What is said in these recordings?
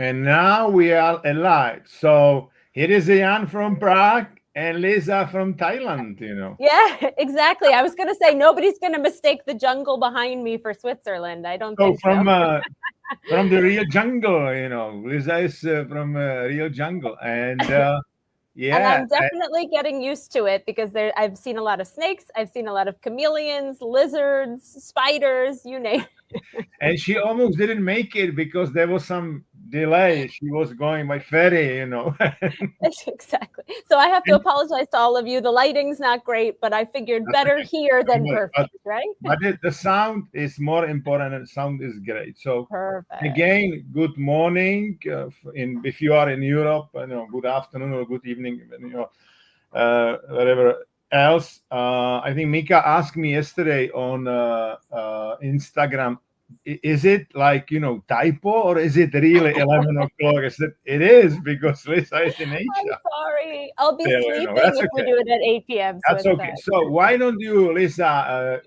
And now we are alive. So here is Jan from Prague and Lisa from Thailand. Yeah, exactly. I was going to say nobody's going to mistake the jungle behind me for Switzerland. I don't So think so. from the real jungle. Lisa is from real jungle. And And yeah, I'm definitely getting used to it because I've seen a lot of snakes, I've seen a lot of chameleons, lizards, spiders, you name and she almost didn't make it because there was some delay. She was going by ferry. it. Exactly. So I have to And apologize to all of you. The lighting's not great, but I figured that's better okay. here Don't than worry. perfect, right? The sound is more important, and sound is great. So Perfect. again, good morning. If you are in Europe, good afternoon or good evening, wherever else. I think Mika asked me yesterday on Instagram, is it like typo or is it really 11 o'clock? I said it is because Lisa is in I'm Asia. sorry. I'll be Still, sleeping that's if we okay. do it at 8 p.m. That's Swiss okay. time. So why don't you, Lisa,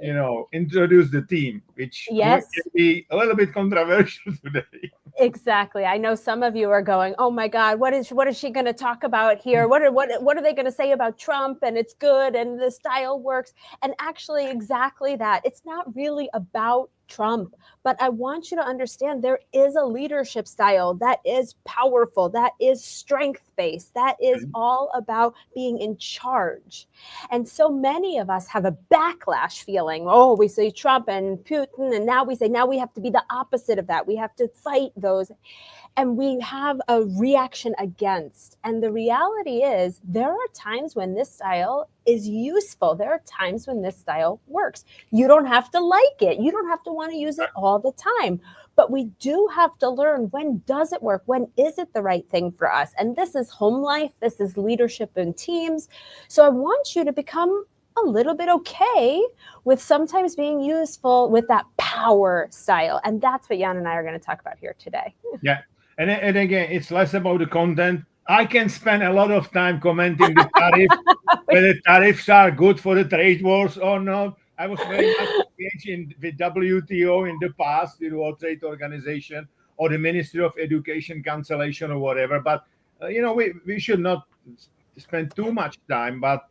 introduce the team, which can Yes, be a little bit controversial today. exactly. I know some of you are going, "Oh my God, what is she going to talk about here? What are they going to say about Trump? And it's good, and the style works." And actually, exactly that. It's not really about Trump, but I want you to understand there is a leadership style that is powerful, that is strength based, that is all about being in charge. And so many of us have a backlash feeling. Oh, we see Trump and Putin, and now we say, now we have to be the opposite of that. We have to fight those. And we have a reaction against. And the reality is, there are times when this style is useful. There are times when this style works. You don't have to like it, you don't have to want to use it all the time. But we do have to learn, when does it work? When is it the right thing for us? And this is home life, this is leadership in teams. So I want you to become a little bit okay with sometimes being useful with that power style. And that's what Jan and I are going to talk about here today. Yeah. And again, it's less about the content. I can spend a lot of time commenting the tariff, whether tariffs are good for the trade wars or not. I was very much engaged with WTO in the past, the World Trade Organization, or the Ministry of Education cancellation or whatever. But we should not spend too much time. But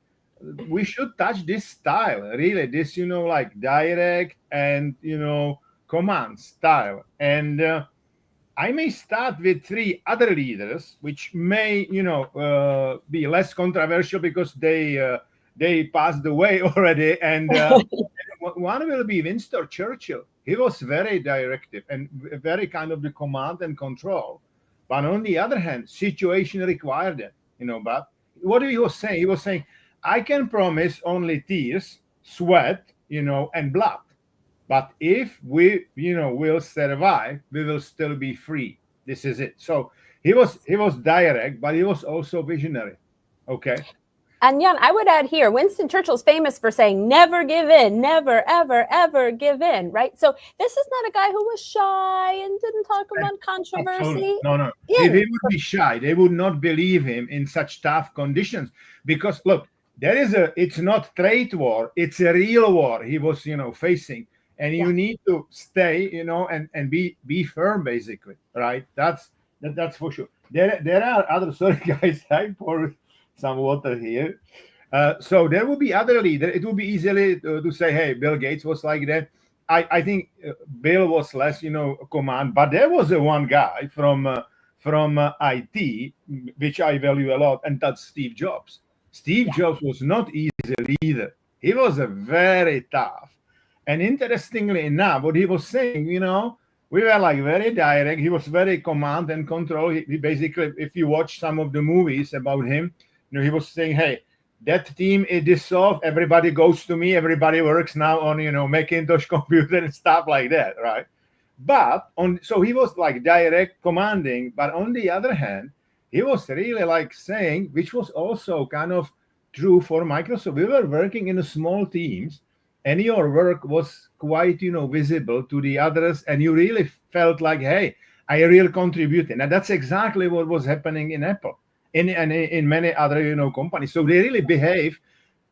we should touch this style, really. This like direct and command style. And I may start with three other leaders, which may, be less controversial because they passed away already. And one will be Winston Churchill. He was very directive and very kind of the command and control. But on the other hand, situation required it. But what he was saying? He was saying, I can promise only tears, sweat, and blood. But if we, will survive, we will still be free. This is it. So he was direct, but he was also visionary. Okay. And Jan, I would add here, Winston Churchill's famous for saying, never give in, never, ever, ever give in, right? So this is not a guy who was shy and didn't talk about Absolutely. controversy. No, no. If In. he would be shy, they would not believe him in such tough conditions. Because look, it's not trade war, it's a real war he was, facing. And Yeah. you need to stay, and be firm, basically, right? That's for sure. There are other sorry guys, I pour some water here. So there will be other leader. It will be easily to say, hey, Bill Gates was like that. I think Bill was less, command, but there was a one guy from IT, which I value a lot, and that's Steve Jobs. Steve Yeah. Jobs was not easy leader. He was a very tough. And interestingly enough, what he was saying, we were like very direct. He was very command and control. He basically, if you watch some of the movies about him, he was saying, hey, that team is dissolved. Everybody goes to me. Everybody works now on, Macintosh computer and stuff like that, right? So he was like direct commanding. But on the other hand, he was really like saying, which was also kind of true for Microsoft. We were working in a small teams, and your work was quite, visible to the others, and you really felt like, hey, I really contributed. And that's exactly what was happening in Apple and in many other companies. So they really behave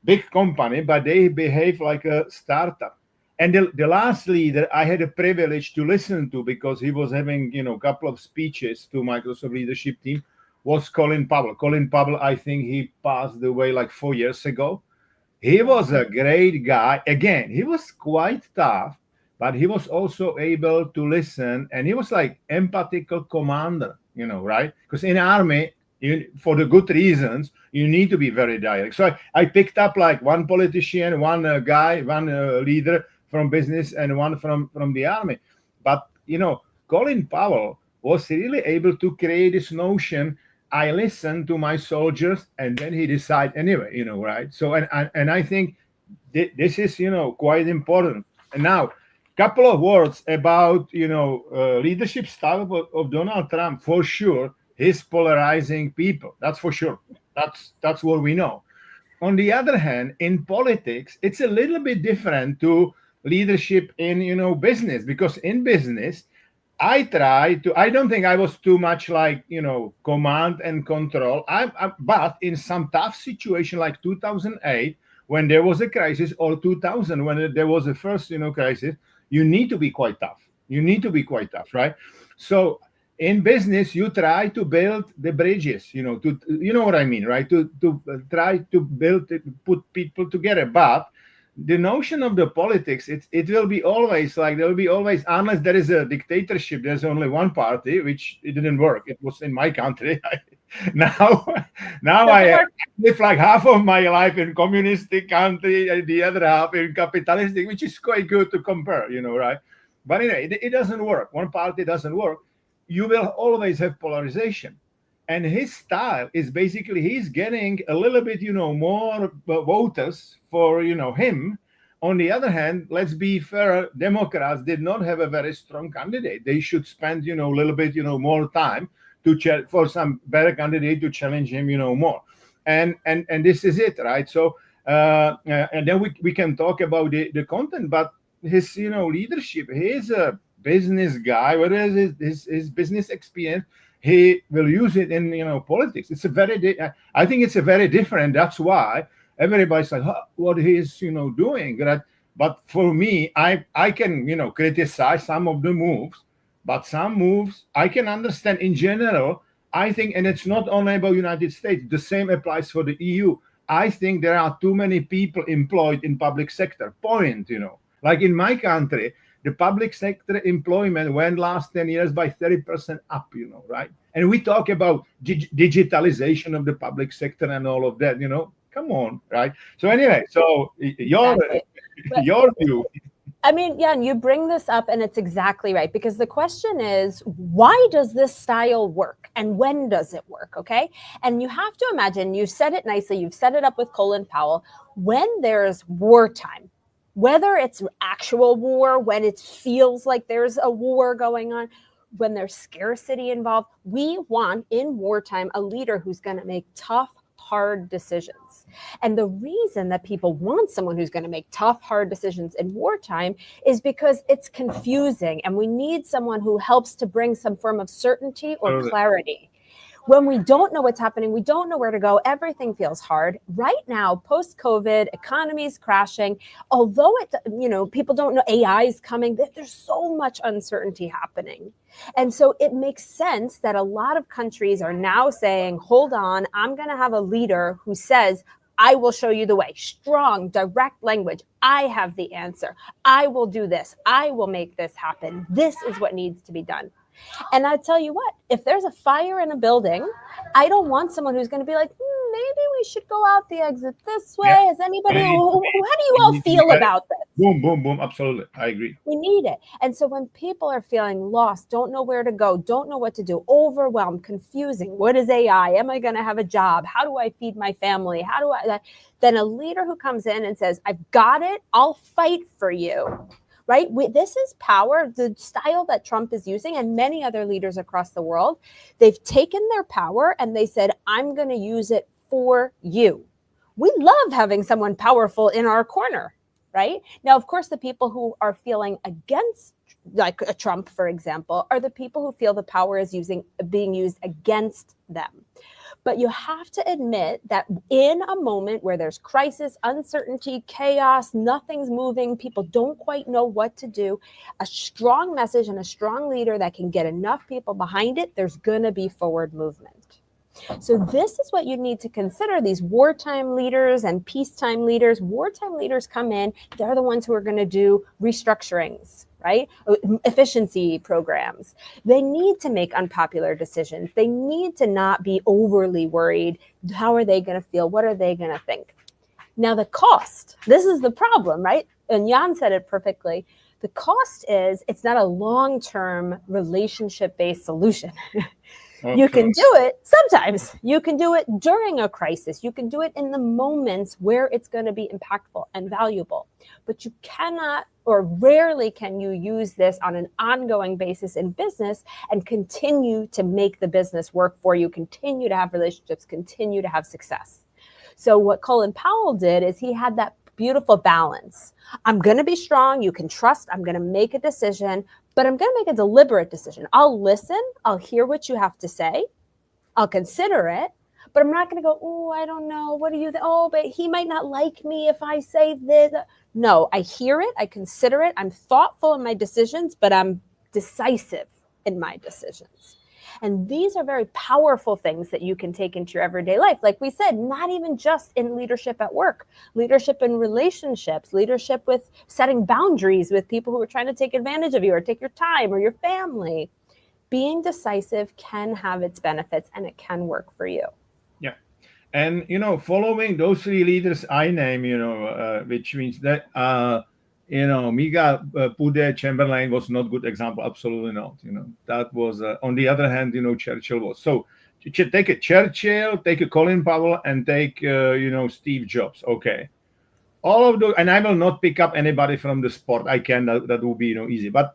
big company, but they behave like a startup. And the last leader I had a privilege to listen to, because he was having, a couple of speeches to Microsoft leadership team, was Colin Powell. Colin Powell, I think he passed away like 4 years ago. He was a great guy. Again, he was quite tough, but he was also able to listen, and he was like empathical commander, right? Because in army, for the good reasons, you need to be very direct. So I picked up like one politician, one guy, one leader from business, and one from the army. But Colin Powell was really able to create this notion. I listen to my soldiers, and then he decide anyway, right? So and I think this is quite important. And now, couple of words about leadership style of Donald Trump. For sure, he's polarizing people. That's for sure. That's what we know. On the other hand, in politics, it's a little bit different to leadership in business, because in business I don't think I was too much like, command and control. But in some tough situation like 2008, when there was a crisis, or 2000, when there was a first, crisis, you need to be quite tough. You need to be quite tough, right? So in business, you try to build the bridges, you know what I mean, right? To try to put people together. But the notion of the politics, it will be always like, there will be always, unless there is a dictatorship, there's only one party, which it didn't work. It was in my country. now I live like half of my life in communistic country and the other half in capitalistic, which is quite good to compare, right? But anyway, it doesn't work. One party doesn't work. You will always have polarization. And his style is basically, he's getting a little bit, more voters for, him. On the other hand, let's be fair, Democrats did not have a very strong candidate. They should spend, a little bit, more time for some better candidate to challenge him, more. And this is it, right? So, and then we can talk about the content, but his, leadership, he's a business guy. What is his business experience? He will use it in politics. It's I think it's a very different. That's why everybody's like, what he's doing. Right? But for me, I can criticize some of the moves, but some moves I can understand in general. I think, and it's not only about United States. The same applies for the EU. I think there are too many people employed in public sector. Point. Like in my country, the public sector employment went last 10 years by 30% up, right? And we talk about digitalization of the public sector and all of that, come on, right? So anyway, so your view. I mean, yeah, and you bring this up, and it's exactly right, because the question is, why does this style work, and when does it work? Okay, and you have to imagine, you said it nicely, you've set it up with Colin Powell. When there's wartime, whether it's actual war, when it feels like there's a war going on, when there's scarcity involved, we want in wartime a leader who's going to make tough, hard decisions. And the reason that people want someone who's going to make tough, hard decisions in wartime is because it's confusing, and we need someone who helps to bring some form of certainty or clarity. When we don't know what's happening, we don't know where to go, everything feels hard. Right now, post-COVID, economy's crashing. Although people don't know AI is coming, there's so much uncertainty happening. And so it makes sense that a lot of countries are now saying, hold on, I'm going to have a leader who says, I will show you the way. Strong, direct language. I have the answer. I will do this. I will make this happen. This is what needs to be done. And I tell you what, if there's a fire in a building, I don't want someone who's going to be like, maybe we should go out the exit this way. Yeah. Has anybody, how do you all feel about this? Boom, boom, boom. Absolutely. I agree. We need it. And so when people are feeling lost, don't know where to go, don't know what to do, overwhelmed, confusing, what is AI? Am I going to have a job? How do I feed my family? Then a leader who comes in and says, I've got it. I'll fight for you. Right? This is power, the style that Trump is using, and many other leaders across the world. They've taken their power and they said, I'm going to use it for you. We love having someone powerful in our corner, right? Now, of course, the people who are feeling against, like a Trump, for example, are the people who feel the power is being used against them. But you have to admit that in a moment where there's crisis, uncertainty, chaos, nothing's moving, people don't quite know what to do, a strong message and a strong leader that can get enough people behind it, there's going to be forward movement. So this is what you need to consider, these wartime leaders and peacetime leaders. Wartime leaders come in, they're the ones who are going to do restructurings, right? Efficiency programs. They need to make unpopular decisions. They need to not be overly worried. How are they going to feel? What are they going to think? Now the cost, this is the problem, right? And Jan said it perfectly. The cost is it's not a long-term relationship-based solution. You can do it sometimes. You can do it during a crisis. You can do it in the moments where it's going to be impactful and valuable. But you cannot, or rarely can you use this on an ongoing basis in business and continue to make the business work for you, continue to have relationships, continue to have success. So what Colin Powell did is he had that beautiful balance. I'm going to be strong. You can trust. I'm going to make a decision, but I'm going to make a deliberate decision. I'll listen. I'll hear what you have to say. I'll consider it, but I'm not going to go, oh, I don't know. What do you think? Oh, but he might not like me if I say this. No, I hear it. I consider it. I'm thoughtful in my decisions, but I'm decisive in my decisions. And these are very powerful things that you can take into your everyday life. Like we said, not even just in leadership at work, leadership in relationships, leadership with setting boundaries with people who are trying to take advantage of you or take your time or your family. Being decisive can have its benefits and it can work for you. Yeah. And, following those three leaders I name, which means that, Mika Pude Chamberlain was not good example. Absolutely not. That was, on the other hand, Churchill was. So take a Churchill, take a Colin Powell, and take, Steve Jobs. Okay. All of those, and I will not pick up anybody from the sport. I can, that would be, easy. But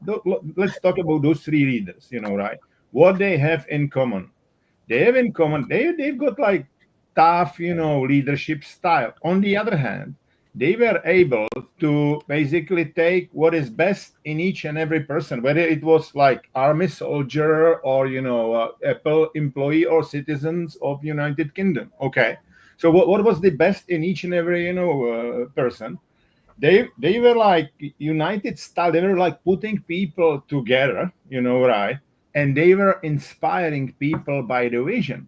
let's talk about those three leaders, right? What they have in common. They have in common, they've got like tough, leadership style. On the other hand, they were able to basically take what is best in each and every person, whether it was like army soldier or, Apple employee or citizens of United Kingdom. Okay. So what was the best in each and every, person? They were like united style. They were like putting people together, right? And they were inspiring people by the vision.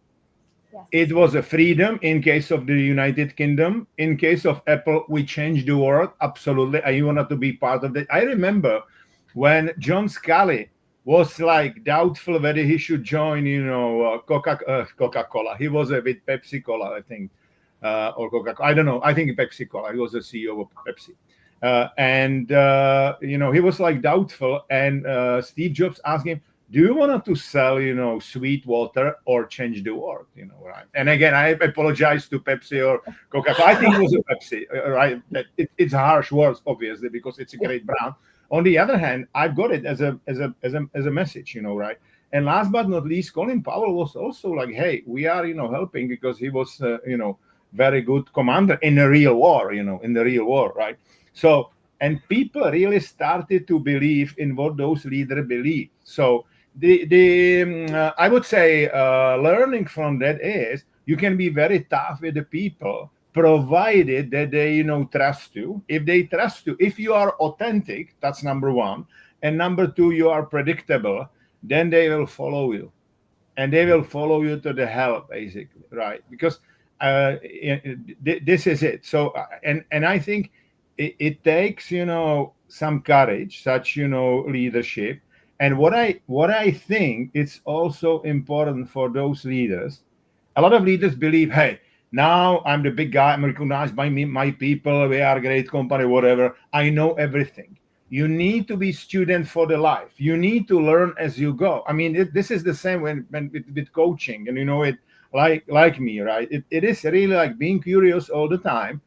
Yes. It was a freedom in case of the United Kingdom. In case of Apple, we changed the world. Absolutely. I wanted to be part of that. I remember when John Scully was like doubtful whether he should join, Coca-Cola. He was with Pepsi Cola, I think, or Coca-Cola. I don't know. I think Pepsi Cola. He was the CEO of Pepsi. He was like doubtful. And Steve Jobs asked him, do you want to sell, sweet water or change the world, right? And again, I apologize to Pepsi or Coca-Cola. I think it was a Pepsi, right? It's harsh words, obviously, because it's a great brand. On the other hand, I've got it as a message, right? And last but not least, Colin Powell was also like, hey, we are, helping because he was, very good commander in the real war, right? So, and people really started to believe in what those leaders believe. So I would say learning from that is you can be very tough with the people, provided that they, trust you. If they trust you, if you are authentic, that's number one. And number two, you are predictable, then they will follow you. And they will follow you to the hell, basically, right? Because this is it. So, and I think it takes, some courage, such, leadership. And what I think it's also important for those leaders. A lot of leaders believe, hey, now I'm the big guy. I'm recognized by my people. We are a great company, whatever. I know everything. You need to be student for the life. You need to learn as you go. I mean, this is the same when with coaching, and it like me, right? It is really like being curious all the time.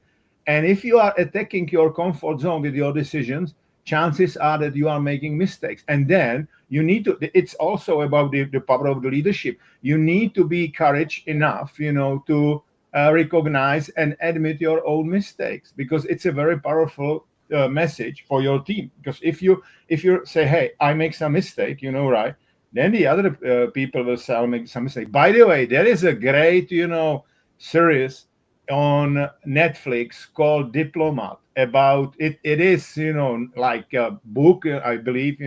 And if you are attacking your comfort zone with your decisions, chances are that you are making mistakes. And then you need to, it's also about the power of the leadership. You need to be courage enough, to recognize and admit your own mistakes, because it's a very powerful message for your team. Because if you say, hey, I make some mistake, right? then the other people will say, I'll make some mistake. By the way, there is a great, series on Netflix called Diplomat about it. It is, like a book, I believe,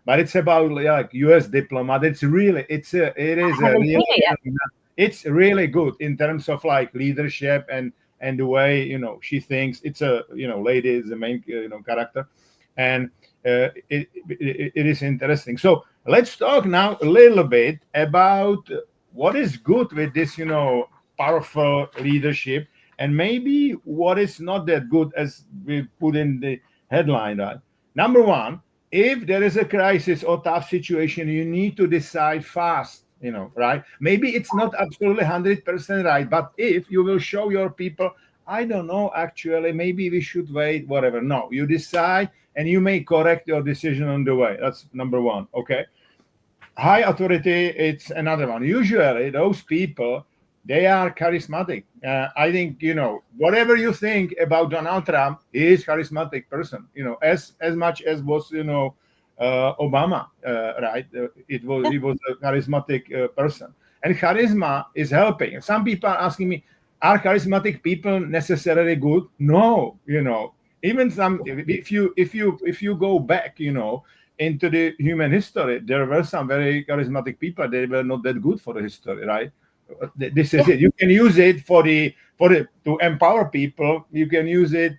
but it's about like U.S. diplomat. It is I a haven't really, seen it yet. it's really good in terms of like leadership and the way she thinks. It's a lady is the main character, and it is interesting. So let's talk now a little bit about what is good with this powerful leadership, and maybe what is not that good, as we put in the headline. Right, number one, if there is a crisis or tough situation, you need to decide fast, right? Maybe it's not absolutely 100% right, but if you will show your people, I don't know, actually, maybe we should wait, whatever. No, you decide and you may correct your decision on the way. That's number one. Okay. High authority, it's another one. Usually those people, they are charismatic. I think, whatever you think about Donald Trump, he is charismatic person, as much as was, Obama, right? He was a charismatic person, and charisma is helping. Some people are asking me, are charismatic people necessarily good? No, even some, if you go back, into the human history, there were some very charismatic people. They were not that good for the history, right? This is it. You can use it to empower people. You can use it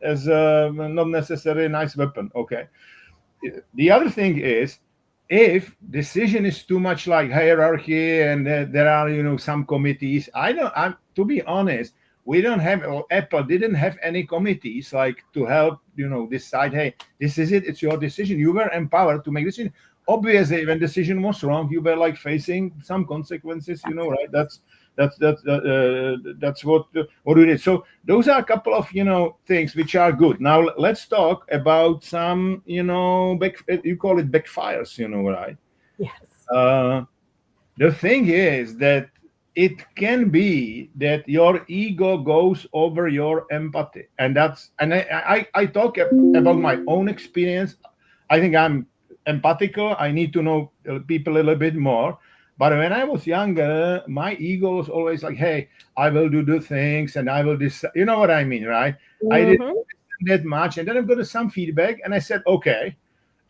as a not necessarily a nice weapon. Okay. The other thing is, if decision is too much like hierarchy and there are some committees, I'm to be honest, we don't have, or Apple didn't have any committees like to help decide, hey, this is it, it's your decision, you were empowered to make decision. Obviously when decision was wrong, you were like facing some consequences, right? That's what we did. So those are a couple of things which are good. Now let's talk about some you call it backfires, right? Yes. The thing is that it can be that your ego goes over your empathy, and I talk about my own experience. I think I'm empathical. I need to know people a little bit more. But when I was younger, my ego was always like, hey, I will do the things and I will decide. You know what I mean, right? I didn't Mm-hmm. understand that much. And then I got some feedback and I said, okay.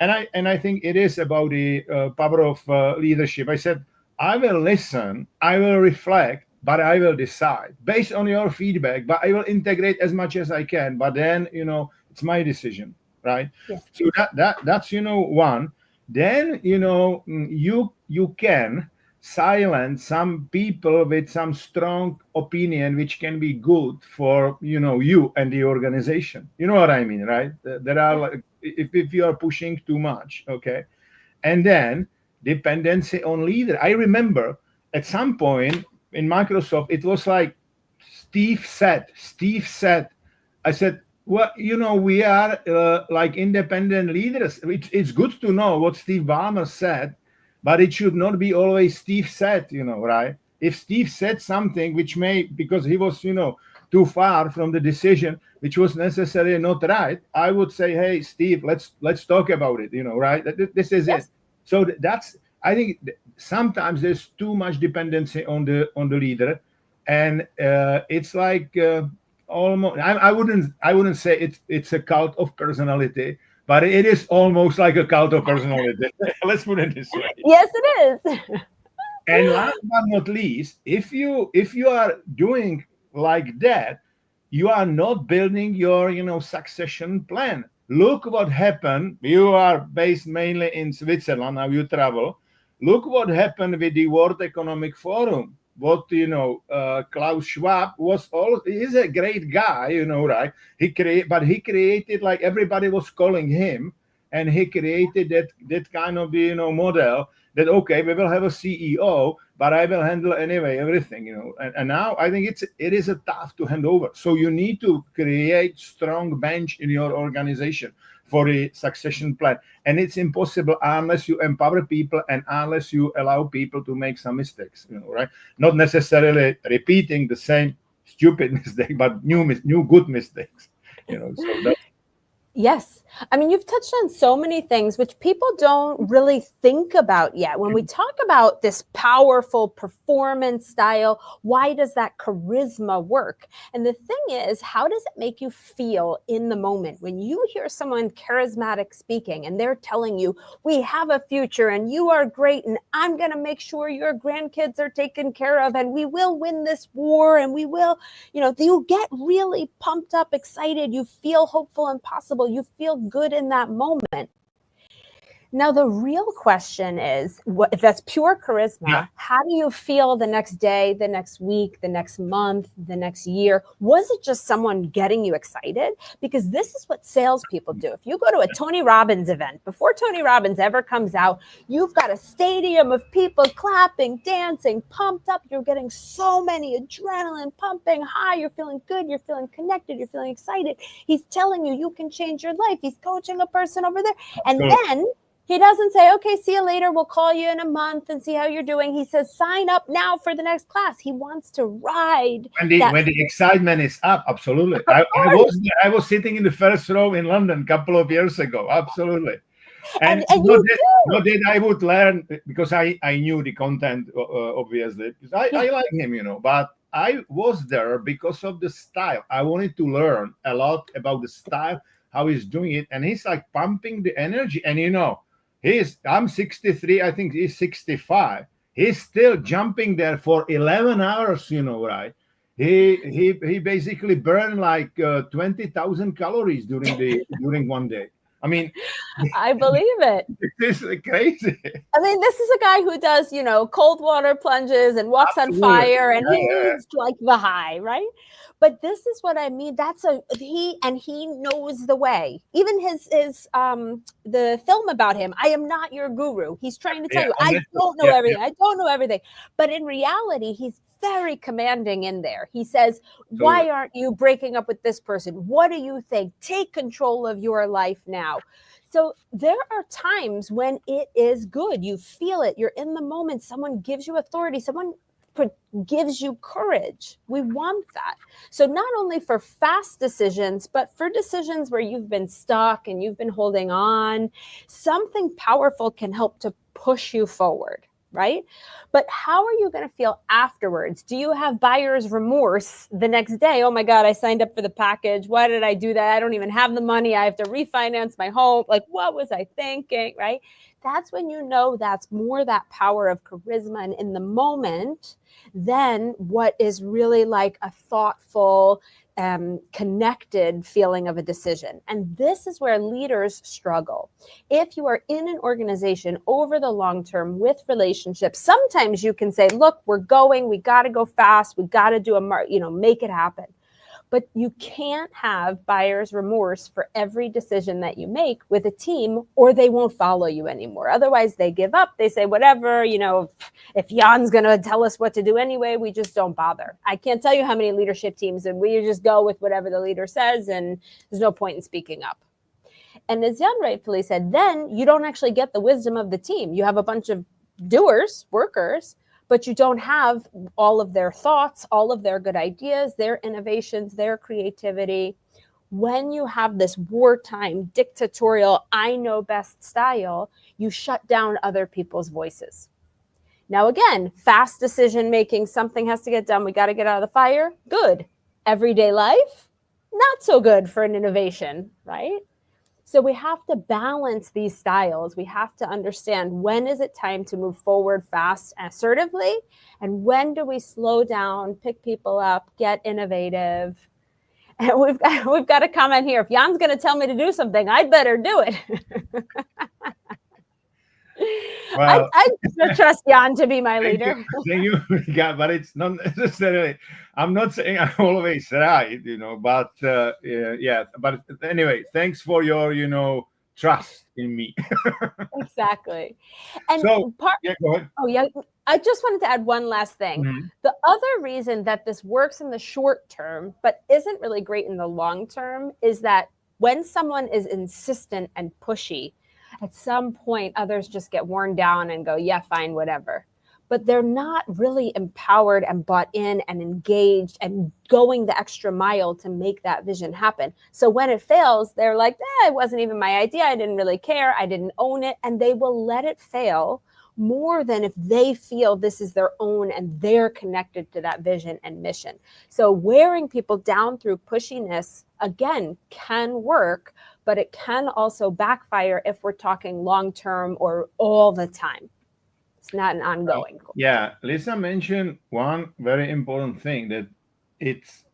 And I think it is about the power of leadership. I said, I will listen, I will reflect, but I will decide based on your feedback, but I will integrate as much as I can. But then, it's my decision, right? Yeah. So that's one. Then you can silence some people with some strong opinion, which can be good for you and the organization. You know what I mean, right? There are like, if you are pushing too much, okay, and then dependency on leader. I remember at some point in Microsoft, it was like Steve said, I said, well, we are like independent leaders. It's good to know what Steve Ballmer said, but it should not be always Steve said, right? If Steve said something which may, because he was, too far from the decision, which was necessarily not right, I would say, hey, Steve, let's talk about it, right? This is it. Yes. So that's, I think sometimes there's too much dependency on the leader, and it's like almost. I wouldn't say it's a cult of personality, but it is almost like a cult of personality. Let's put it this way. Yes, it is. And last but not least, if you are doing like that, you are not building your succession plan. Look what happened. You are based mainly in Switzerland. Now you travel. Look what happened with the World Economic Forum. What Klaus Schwab was all. He's a great guy, right? But he created, like, everybody was calling him, and he created that kind of model that, okay, we will have a CEO, but I will handle anyway everything, and now I think it is a tough to hand over. So you need to create strong bench in your organization for a succession plan, and it's impossible unless you empower people and unless you allow people to make some mistakes, right? Not necessarily repeating the same stupid mistake, but new good mistakes, so that. Yes. I mean, you've touched on so many things which people don't really think about yet. When we talk about this powerful performance style, why does that charisma work? And the thing is, how does it make you feel in the moment when you hear someone charismatic speaking and they're telling you, we have a future and you are great and I'm going to make sure your grandkids are taken care of and we will win this war and we will, you get really pumped up, excited. You feel hopeful and possible. You feel good in that moment. Now, the real question is, if that's pure charisma, Yeah. how do you feel the next day, the next week, the next month, the next year? Was it just someone getting you excited? Because this is what salespeople do. If you go to a Tony Robbins event, before Tony Robbins ever comes out, you've got a stadium of people clapping, dancing, pumped up. You're getting so many adrenaline pumping high. You're feeling good. You're feeling connected. You're feeling excited. He's telling you can change your life. He's coaching a person over there. And then he doesn't say, okay, see you later. We'll call you in a month and see how you're doing. He says, sign up now for the next class. He wants to ride. When the excitement is up, absolutely. I was sitting in the first row in London a couple of years ago. Absolutely. And not that I would learn, because I knew the content, obviously, because I like him, but I was there because of the style. I wanted to learn a lot about the style, how he's doing it. And he's like pumping the energy. And I'm 63, I think he's 65. He's still jumping there for 11 hours, right? He basically burned like 20,000 calories during one day. I mean, I believe it. This is crazy. I mean, this is a guy who does, cold water plunges and walks on fire, and he needs like the high, right? But this is what I mean. He knows the way. Even the film about him, I am not your guru. He's trying to tell you, I don't know everything. I don't know everything. But in reality, he's very commanding in there. He says, why aren't you breaking up with this person? What do you think? Take control of your life now. So there are times when it is good. You feel it. You're in the moment. Someone gives you authority. Someone gives you courage. We want that. So not only for fast decisions, but for decisions where you've been stuck and you've been holding on, something powerful can help to push you forward, right? But how are you going to feel afterwards? Do you have buyer's remorse the next day? Oh my God, I signed up for the package. Why did I do that? I don't even have the money. I have to refinance my home. Like, what was I thinking, right? That's when that's more that power of charisma and in the moment than what is really like a thoughtful, connected feeling of a decision. And this is where leaders struggle. If you are in an organization over the long term with relationships, sometimes you can say, look, we got to go fast. We got to do make it happen. But you can't have buyer's remorse for every decision that you make with a team, or they won't follow you anymore. Otherwise, they give up. They say, whatever, if Jan's going to tell us what to do anyway, we just don't bother. I can't tell you how many leadership teams, and we just go with whatever the leader says, and there's no point in speaking up. And as Jan rightfully said, then you don't actually get the wisdom of the team. You have a bunch of doers, workers, but you don't have all of their thoughts, all of their good ideas, their innovations, their creativity. When you have this wartime, dictatorial, I know best style, you shut down other people's voices. Now, again, fast decision making, something has to get done. We got to get out of the fire. Good. Everyday life, not so good for an innovation, right? So we have to balance these styles. We have to understand, when is it time to move forward fast, assertively, and when do we slow down, pick people up, get innovative. And we've got a comment here. If Jan's going to tell me to do something, I'd better do it. Well, I trust Jan to be my leader. Thank you, but it's not necessarily. I'm not saying I'm always right, but yeah. But anyway, thanks for your, trust in me. Exactly. And so, yeah, go ahead. Oh, yeah. I just wanted to add one last thing. Mm-hmm. The other reason that this works in the short term, but isn't really great in the long term, is that when someone is insistent and pushy, at some point, others just get worn down and go, yeah, fine, whatever. but they're not really empowered and bought in and engaged and going the extra mile to make that vision happen. So when it fails, they're like, it wasn't even my idea. I didn't really care. I didn't own it. And they will let it fail more than if they feel this is their own and they're connected to that vision and mission. So wearing people down through pushiness, again, can work, but it can also backfire if we're talking long-term or all the time. It's not an ongoing goal. Yeah, Lisa mentioned one very important thing, that it's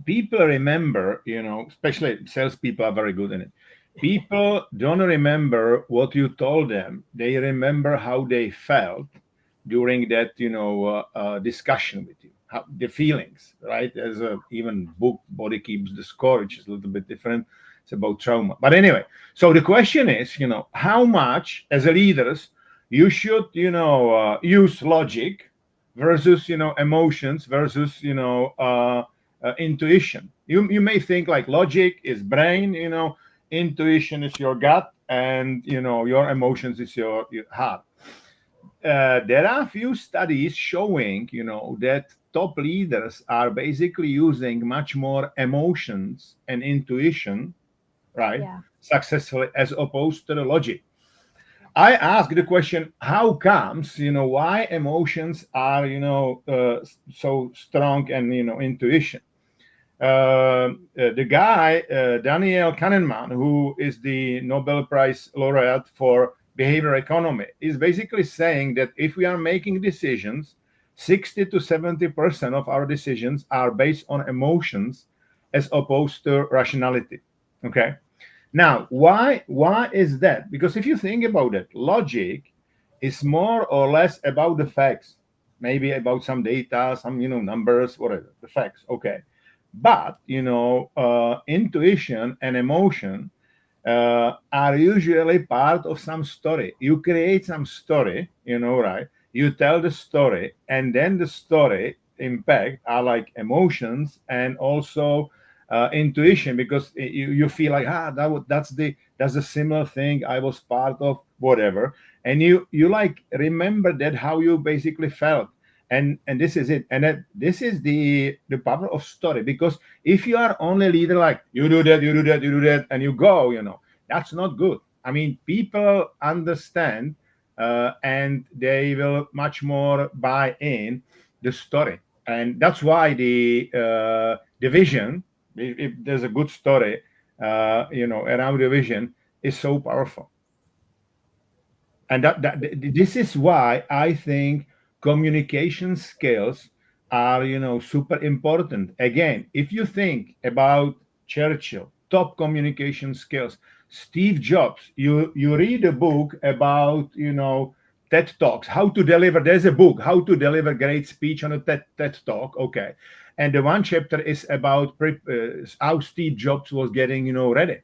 people remember, especially salespeople are very good in it. People don't remember what you told them. They remember how they felt during that, discussion with you, the feelings, right? There's a even book, Body Keeps the Score, which is a little bit different. It's about trauma. But anyway, so the question is, how much as a leaders you should, use logic versus, emotions versus, intuition. You may think like logic is brain, intuition is your gut, and your emotions is your heart. There are a few studies showing that top leaders are basically using much more emotions and intuition, right, successfully, as opposed to the logic. I ask the question, how comes, why emotions are, so strong, and, intuition. The guy, Daniel Kahneman, who is the Nobel Prize laureate for behavioral economy, is basically saying that if we are making decisions, 60 to 70% of our decisions are based on emotions as opposed to rationality. Okay. Now, why is that? Because if you think about it, logic is more or less about the facts, maybe about some data, some numbers, whatever, the facts. Okay. But intuition and emotion are usually part of some story. You create some story, right? You tell the story, and then the story impact are like emotions and also intuition, because you feel like that's a similar thing I was part of, whatever, and you like remember that how you basically felt. And this is it, and this is the power of story. Because if you are only leader, like you do that, and you go, that's not good. I mean, people understand, and they will much more buy in the story, and that's why the vision, if there's a good story, around the vision, is so powerful. And that this is why I think communication skills are super important. Again, if you think about Churchill, top communication skills, Steve Jobs, you read a book about TED Talks, how to deliver. There's a book, how to deliver great speech on a TED Talk. Okay, and the one chapter is about how Steve Jobs was getting ready.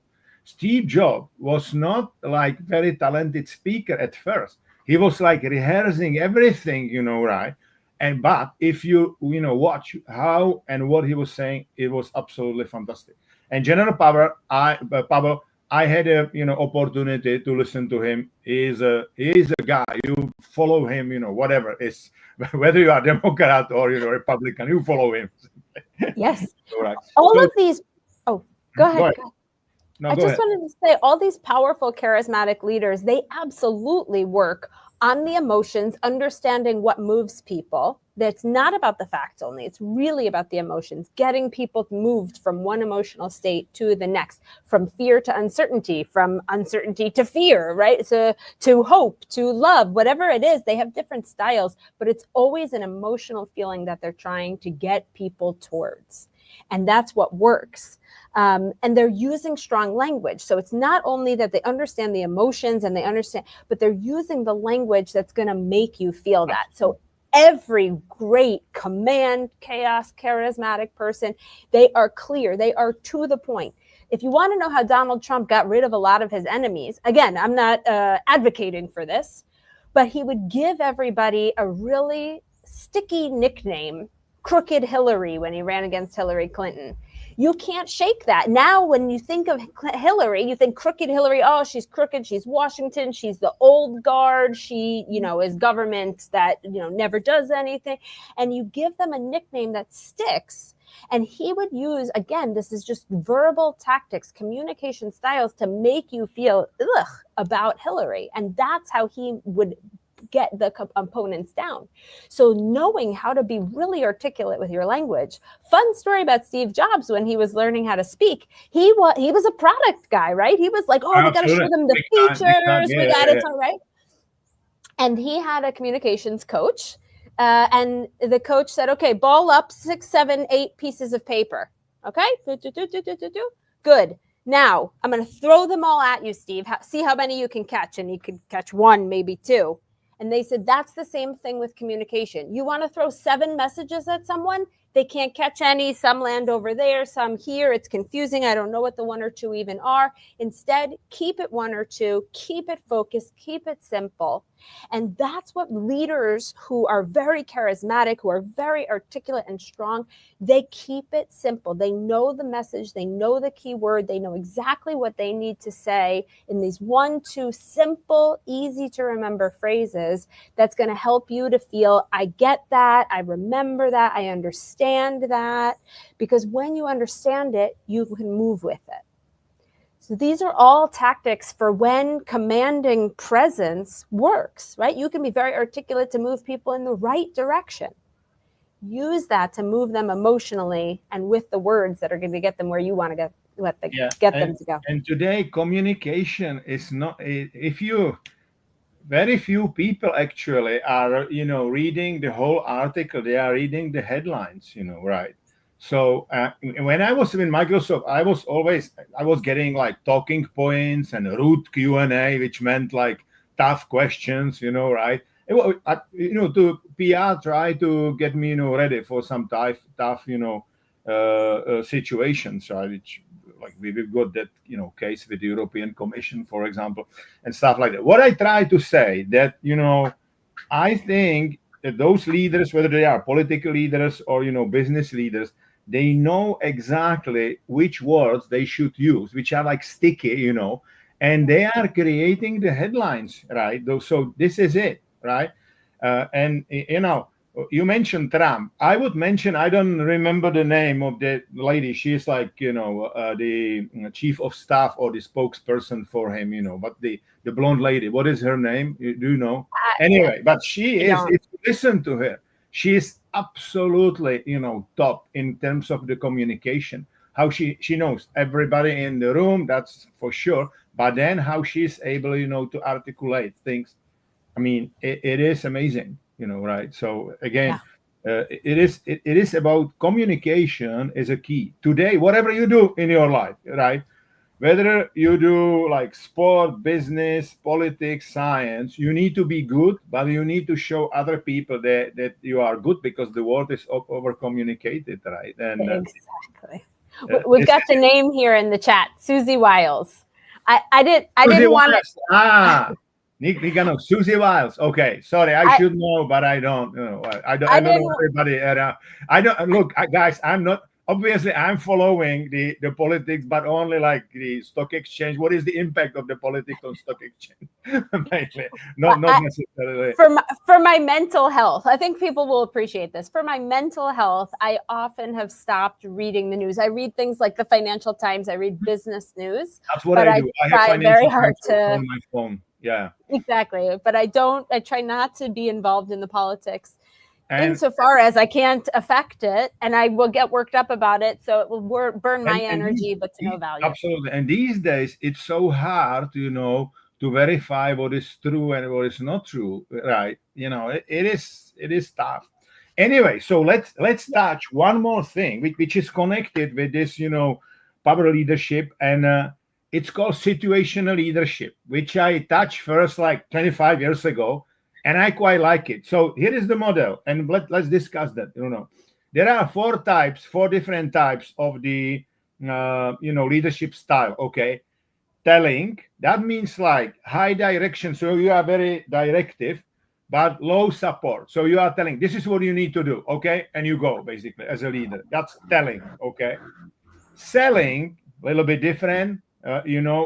Steve Jobs was not like very talented speaker at first. He was like rehearsing everything, right? But if you watch how and what he was saying, it was absolutely fantastic. And General Pavel, I had a opportunity to listen to him. He is a guy. You follow him, whatever is, whether you are Democrat or Republican, you follow him. Yes. Right. All of these. Oh, go ahead. No, I just wanted to say, all these powerful, charismatic leaders, they absolutely work on the emotions, understanding what moves people. That's not about the facts only. It's really about the emotions, getting people moved from one emotional state to the next, from fear to uncertainty, from uncertainty to fear, right? To hope, to love, whatever it is. They have different styles, but it's always an emotional feeling that they're trying to get people towards. And that's what works. And they're using strong language. So it's not only that they understand the emotions and they understand, but they're using the language that's going to make you feel that. So every great command, chaos, charismatic person, they are clear. They are to the point. If you want to know how Donald Trump got rid of a lot of his enemies, again, I'm not advocating for this, but he would give everybody a really sticky nickname, Crooked Hillary, when he ran against Hillary Clinton. You can't shake that. Now, when you think of Hillary, you think crooked Hillary. Oh, she's crooked. She's Washington. She's the old guard. She, is government that, never does anything. And you give them a nickname that sticks. And he would use, again, this is just verbal tactics, communication styles to make you feel about Hillary. And that's how he would get the opponents down. So knowing how to be really articulate with your language. Fun story about Steve Jobs when he was learning how to speak. He was a product guy, right? He was like, we got to show them the features. We got it, right? And he had a communications coach. And the coach said, okay, ball up 6, 7, 8 pieces of paper. Okay? Good. Now, I'm going to throw them all at you, Steve. See how many you can catch. And you can catch 1, maybe 2. And they said, that's the same thing with communication. You want to throw 7 messages at someone? They can't catch any. Some land over there, some here. It's confusing. I don't know what the 1 or 2 even are. Instead, keep it 1 or 2. Keep it focused. Keep it simple. And that's what leaders who are very charismatic, who are very articulate and strong, they keep it simple. They know the message. They know the key word. They know exactly what they need to say in these 1, 2 simple, easy to remember phrases that's going to help you to feel, I get that, I remember that, I understand that. Because when you understand it, you can move with it. So these are all tactics for when commanding presence works, right? You can be very articulate to move people in the right direction. Use that to move them emotionally and with the words that are going to get them where you want to get them to go. And today, communication is not, very few people actually are, reading the whole article. They are reading the headlines, right? So when I was in Microsoft, I was getting like talking points and rude Q&A, which meant like tough questions, right? To PR try to get me, ready for some tough, situations, right? Which like we've got that, case with the European Commission, for example, and stuff like that. What I try to say that, I think that those leaders, whether they are political leaders or, business leaders, they know exactly which words they should use, which are like sticky, and they are creating the headlines, right? So this is it, right? And, you mentioned Trump. I would mention, I don't remember the name of the lady. She's like, the chief of staff or the spokesperson for him, but the blonde lady, what is her name? Do you know? Anyway, but she is, if you listen to her, she is absolutely, top in terms of the communication. How she knows everybody in the room, that's for sure. But then how she's able, to articulate things. I mean, it is amazing, right? So again, it is about communication is a key. Today, whatever you do in your life, right? Whether you do like sport, business, politics, science, you need to be good, but you need to show other people that you are good because the world is over communicated, right? And exactly. We've got the name here in the chat, Susie Wiles. I didn't want to. Nick, Susie Wiles. Okay, sorry, I should know, but I don't. I don't know everybody. I don't look, guys. I'm not. Obviously, I'm following the politics, but only like the stock exchange. What is the impact of the politics on stock exchange? Mainly, not necessarily. For my mental health, I think people will appreciate this. For my mental health, I often have stopped reading the news. I read things like the Financial Times. I read business news. That's what I do. I have Financial very hard Times on my phone. Yeah, exactly. But I try not to be involved in the politics. Insofar as I can't affect it, and I will get worked up about it, so it will burn my energy, but to no value. Absolutely. And these days, it's so hard, to verify what is true and what is not true, right? It is tough. Anyway, so let's touch one more thing, which is connected with this, power leadership, and it's called situational leadership, which I touched first like 25 years ago. And I quite like it. So here is the model, and let's discuss that. There are 4 different types of the leadership style. Okay, telling, that means like high direction. So you are very directive, but low support. So you are telling, this is what you need to do. Okay, and you go basically as a leader. That's telling. Okay. Selling, a little bit different,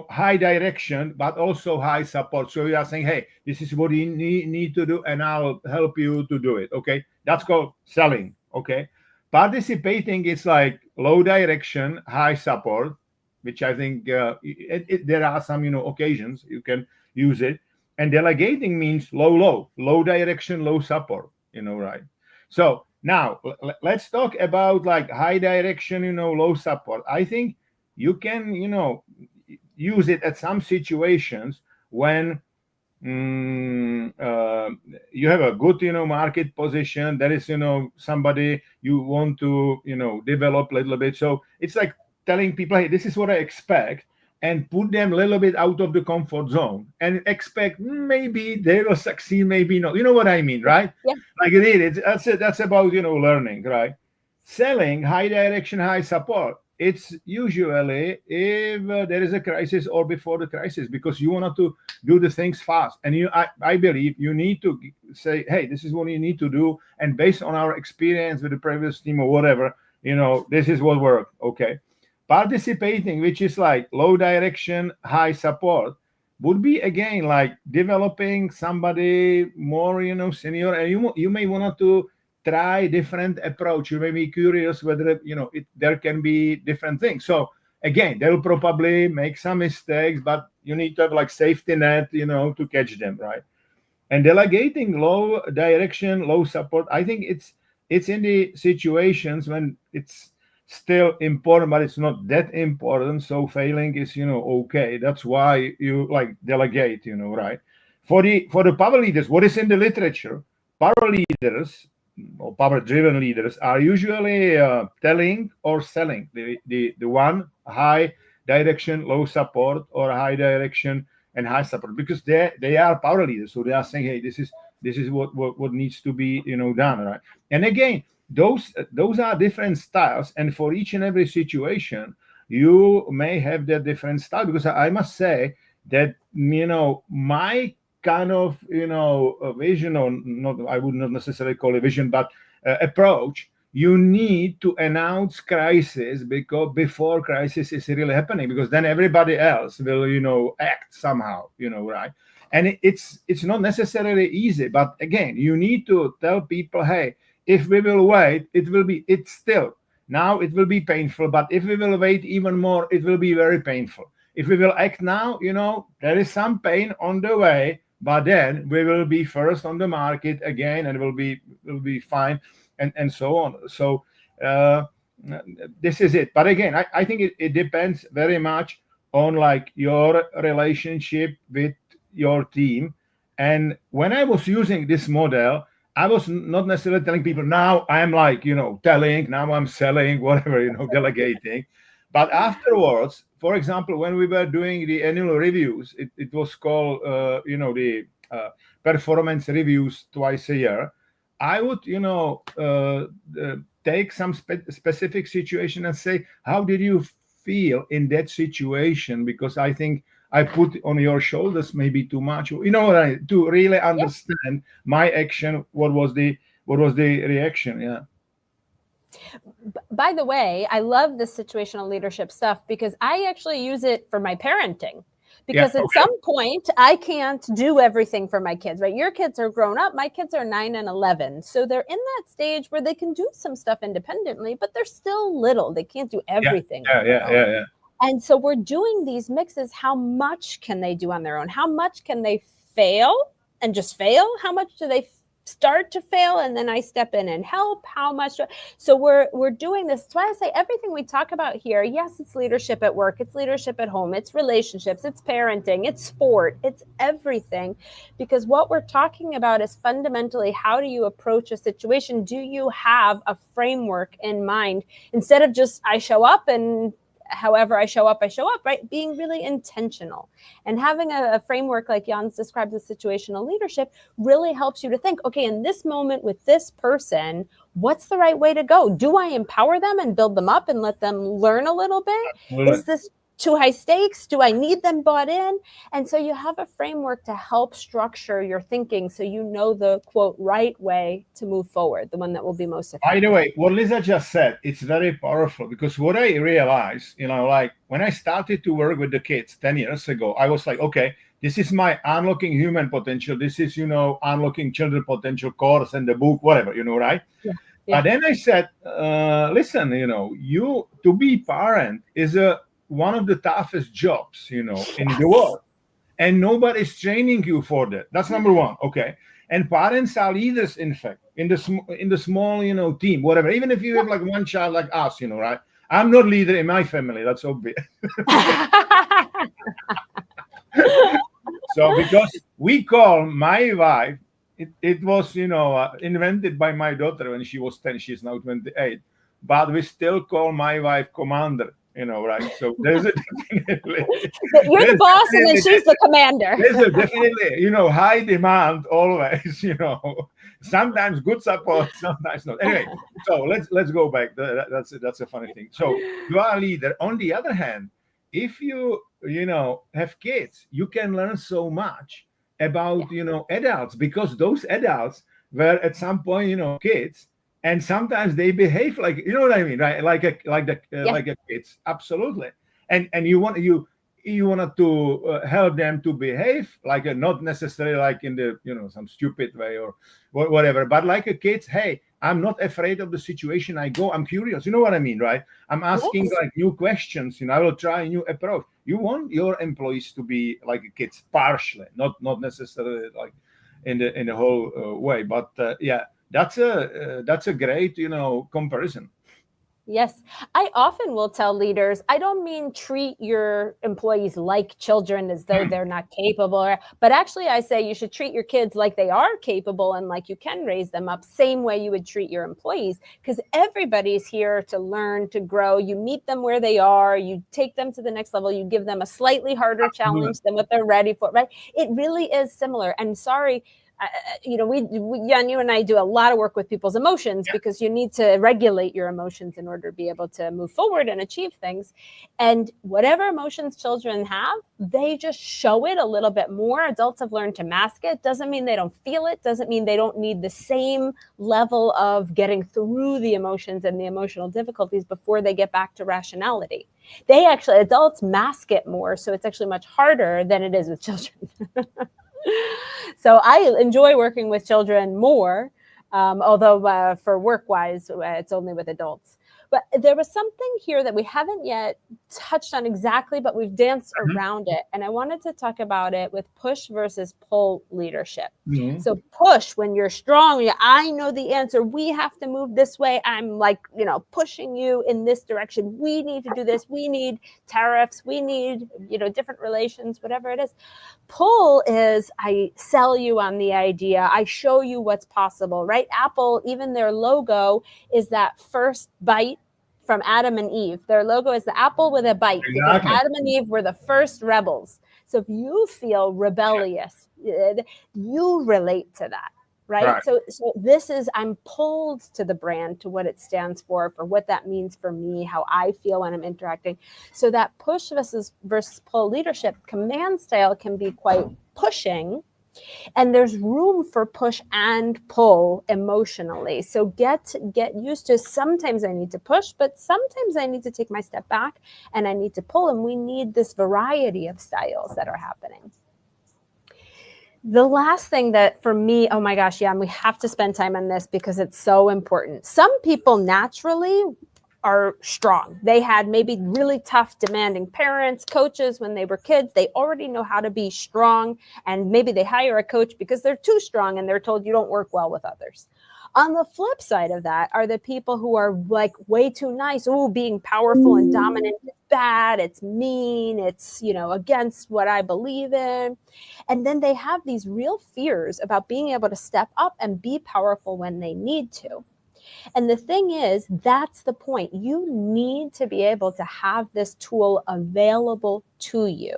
high direction, but also high support. So you are saying, hey, this is what you need to do, and I'll help you to do it. Okay. That's called selling. Okay. Participating is like low direction, high support, which I think there are some, occasions you can use it. And delegating means low direction, low support, right? So now let's talk about like high direction, low support. I think you can, use it at some situations when you have a good, market position. There is, somebody you want to, develop a little bit. So it's like telling people, hey, this is what I expect, and put them a little bit out of the comfort zone and expect maybe they will succeed, maybe not. You know what I mean, right? Yeah. Like it is. That's about, learning, right? Selling, high direction, high support. It's usually if there is a crisis or before the crisis, because you want to do the things fast. And I believe you need to say, hey, this is what you need to do. And based on our experience with the previous team or whatever, this is what worked. Okay. Participating, which is like low direction, high support, would be again like developing somebody more, senior, and you may want to try different approach. You may be curious whether there can be different things. So again, they'll probably make some mistakes, but you need to have like safety net, to catch them, right? And delegating low direction, low support, I think it's in the situations when it's still important, but it's not that important. So failing is, okay. That's why you like delegate, right? For the power leaders, what is in the literature? Power leaders or power driven leaders are usually telling or selling the one high direction, low support, or high direction and high support, because they are power leaders. So they are saying, hey, this is what needs to be done, right? And again, those are different styles, and for each and every situation you may have that different style, because I must say that my kind of vision, or not, I would not necessarily call it vision, but approach, you need to announce crisis because before crisis is really happening, because then everybody else will act somehow, right? And it's not necessarily easy, but again, you need to tell people, hey, if we will wait, it's still now it will be painful, but if we will wait even more, it will be very painful. If we will act now, there is some pain on the way, but then we will be first on the market again, and will be fine, and so on. So this is it. But again, I think it depends very much on like your relationship with your team. And when I was using this model, I was not necessarily telling people, now I'm like, telling, now I'm selling, whatever, delegating. But afterwards, for example, when we were doing the annual reviews, it was called, the performance reviews twice a year. I would, take some specific situation and say, how did you feel in that situation? Because I think I put on your shoulders maybe too much, to really understand my action. What was the reaction? Yeah. By the way, I love this situational leadership stuff because I actually use it for my parenting. Because at some point, I can't do everything for my kids, right? Your kids are grown up. My kids are 9 and 11. So they're in that stage where they can do some stuff independently, but they're still little. They can't do everything. Yeah. And so we're doing these mixes. How much can they do on their own? How much can they fail and just fail? How much do they start to fail and then I step in and help? How much? So we're doing this. That's why I say everything we talk about here, yes, it's leadership at work, it's leadership at home, it's relationships, it's parenting, it's sport, it's everything. Because what we're talking about is fundamentally, how do you approach a situation? Do you have a framework in mind instead of just I show up and however I show up, right? Being really intentional and having a framework like Jan's described as situational leadership really helps you to think, okay, in this moment with this person, what's the right way to go? Do I empower them and build them up and let them learn a little bit? Is this too high stakes? Do I need them bought in? And so you have a framework to help structure your thinking so you know the, quote, right way to move forward, the one that will be most effective. By the way, what Lisa just said, it's very powerful, because what I realized, like when I started to work with the kids 10 years ago, I was like, okay, this is my unlocking human potential. This is, unlocking children potential course and the book, whatever, right? Yeah. But then I said, listen, you to be parent is one of the toughest jobs, in the world. And nobody's training you for that. That's number one. Okay. And parents are leaders, in fact, in the small, team, whatever. Even if you have like one child like us, right? I'm not leader in my family. That's obvious. So because we call my wife, it was, invented by my daughter when she was 10. She's now 28. But we still call my wife commander. Right? So there's a definitely you're the boss, and then she's the commander. There's a definitely, high demand always. Sometimes good support, sometimes not. Anyway, so let's go back. That's a funny thing. So you are a leader. On the other hand, if you have kids, you can learn so much about adults, because those adults were at some point kids. And sometimes they behave like, what I mean, right? Like a kids, absolutely. And you wanted to help them to behave like not necessarily like in the some stupid way or whatever, but like a kids. Hey, I'm not afraid of the situation. I'm curious. You know what I mean, right? I'm asking like new questions. I will try a new approach. You want your employees to be like kids, partially, not necessarily like in the whole way, but yeah. That's a great, comparison. Yes. I often will tell leaders, I don't mean treat your employees like children as though they're not capable, but actually I say you should treat your kids like they are capable and like you can raise them up, same way you would treat your employees, because everybody's here to learn, to grow. You meet them where they are, you take them to the next level, you give them a slightly harder challenge than what they're ready for, right? It really is similar. And sorry, Jan, you and I do a lot of work with people's emotions because you need to regulate your emotions in order to be able to move forward and achieve things. And whatever emotions children have, they just show it a little bit more. Adults have learned to mask it. Doesn't mean they don't feel it. Doesn't mean they don't need the same level of getting through the emotions and the emotional difficulties before they get back to rationality. Adults mask it more, so it's actually much harder than it is with children. So I enjoy working with children more, although for work-wise, it's only with adults. But there was something here that we haven't yet touched on exactly, but we've danced around it. And I wanted to talk about it with push versus pull leadership. So push, when you're strong, I know the answer. We have to move this way. I'm like, pushing you in this direction. We need to do this. We need tariffs. We need, different relations, whatever it is. Pull is I sell you on the idea. I show you what's possible, right? Apple, even their logo is that first bite from Adam and Eve. Their logo is the apple with a bite, because Adam and Eve were the first rebels. So if you feel rebellious, you relate to that, right? So this is, I'm pulled to the brand, to what it stands for what that means for me, how I feel when I'm interacting. So that push versus pull leadership command style can be quite pushing. And there's room for push and pull emotionally. So get used to, sometimes I need to push, but sometimes I need to take my step back and I need to pull. And we need this variety of styles that are happening. The last thing that for me, oh my gosh, yeah, and we have to spend time on this because it's so important. Some people naturally are strong. They had maybe really tough, demanding parents, coaches when they were kids. They already know how to be strong, and maybe they hire a coach because they're too strong and they're told you don't work well with others. On the flip side of that are the people who are like way too nice. Oh, being powerful and dominant is bad. It's mean. It's, against what I believe in. And then they have these real fears about being able to step up and be powerful when they need to. And the thing is, that's the point. You need to be able to have this tool available to you.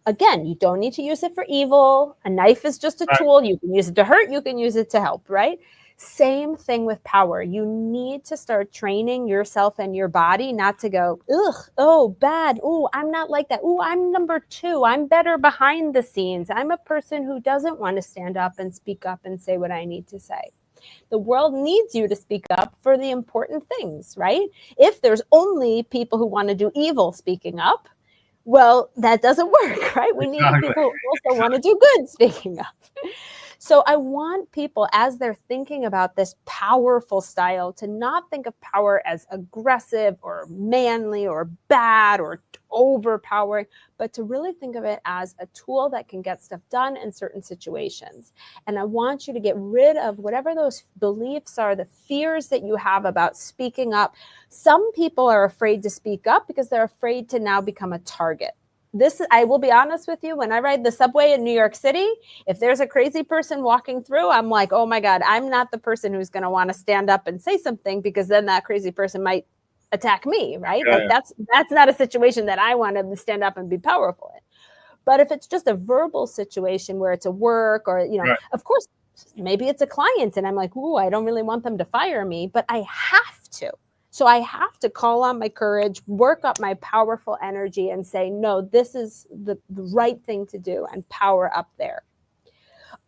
Again, you don't need to use it for evil. A knife is just a tool. You can use it to hurt. You can use it to help, right? Same thing with power. You need to start training yourself and your body not to go, ugh, oh, bad. Oh, I'm not like that. Oh, I'm number two. I'm better behind the scenes. I'm a person who doesn't want to stand up and speak up and say what I need to say. The world needs you to speak up for the important things, right? If there's only people who want to do evil speaking up, well, that doesn't work, right? We need the Exactly. people who also want to do good speaking up. So I want people, as they're thinking about this powerful style, to not think of power as aggressive or manly or bad or overpowering, but to really think of it as a tool that can get stuff done in certain situations. And I want you to get rid of whatever those beliefs are, the fears that you have about speaking up. Some people are afraid to speak up because they're afraid to now become a target. I will be honest with you, when I ride the subway in New York City, if there's a crazy person walking through, I'm like, oh my God, I'm not the person who's going to want to stand up and say something, because then that crazy person might attack me, right? Yeah, Like that's not a situation that I want to stand up and be powerful in. But if it's just a verbal situation where it's a work or, right. of course, maybe it's a client and I'm like, ooh, I don't really want them to fire me, but I have to. So I have to call on my courage, work up my powerful energy and say, no, this is the right thing to do, and power up there.